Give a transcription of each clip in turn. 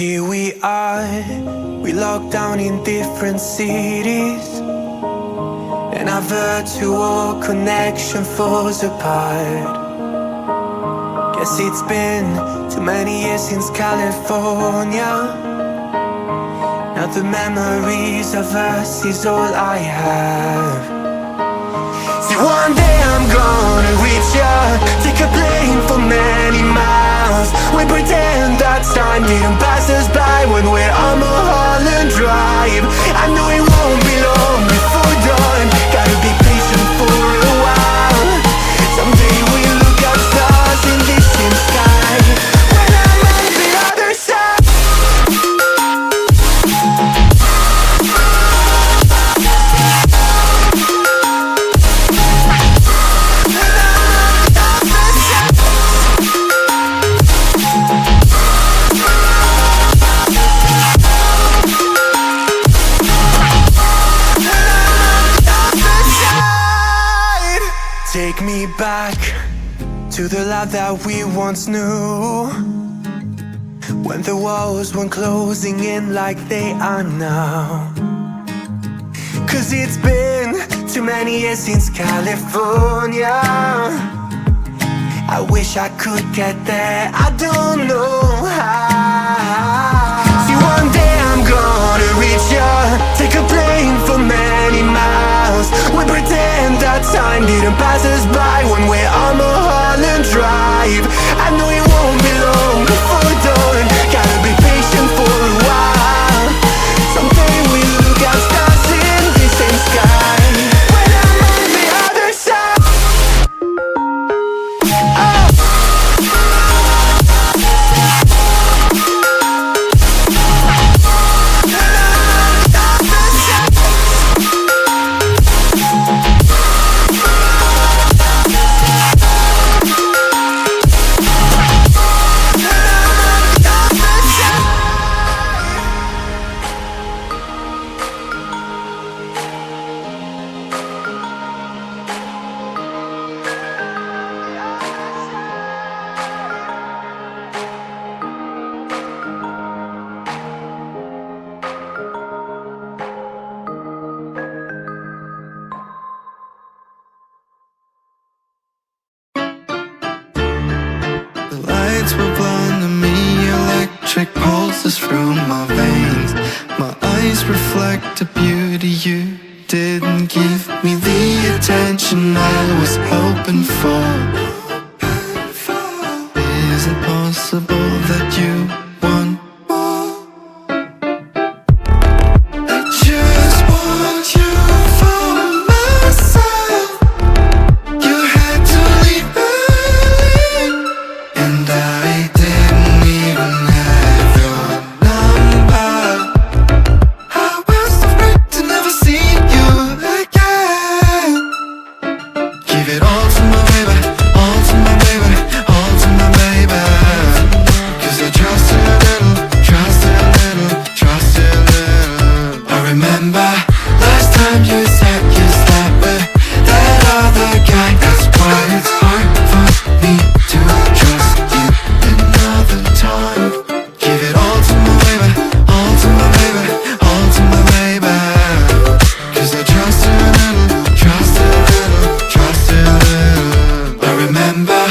Here we are, we locked down in different cities, and our virtual connection falls apart. Guess it's been too many years since California. Now the memories of us is all I have. See, one day I'm gonna reach ya, take a plane for many miles. We pretend that time didn't pass us by when we're on Mulholland Drive. I know it won't be long before dawn, gotta be patient for a while. Someday we'll look at stars in the same sky when I'm on the other side. Take me back to the life that we once knew, when the walls weren't closing in like they are now. Cause it's been too many years since California. I wish I could get there, I don't know how. See, one day I'm gonna reach ya, take a plane for many miles. We pretend that time didn't pass us by when we're on Mulholland Drive. I know it won't be long before dawn, gotta be patient for a while. Someday we'll look at stars in the same sky when I'm on the other side. Were blinding me, electric pulses through my veins. My eyes reflect a beauty you didn't give me the attention I was hoping for. Is it possible that you want more? I just want you for myself. You had to leave early, and I didn't even have your number. I was afraid to never see you again. Give it all to my baby, all to my baby, all to my baby. Cause I trust her a little, trust her a little, trust her a little. I remember last time you said you slept with that other guy. That's why it's hard for me to trust you another time. Give it all to my baby, all to my baby, all to my baby. Cause I trust her a little, trust her a little, trust her a little. I remember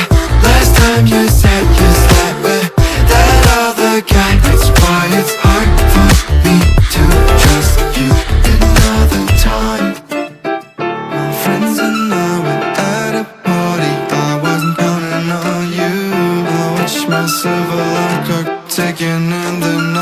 last time you said you slept with that other guy. That's why it's hard for me to trust you another time. My friends and I were at a party, I wasn't counting on you. I watched myself like a ticking in the night.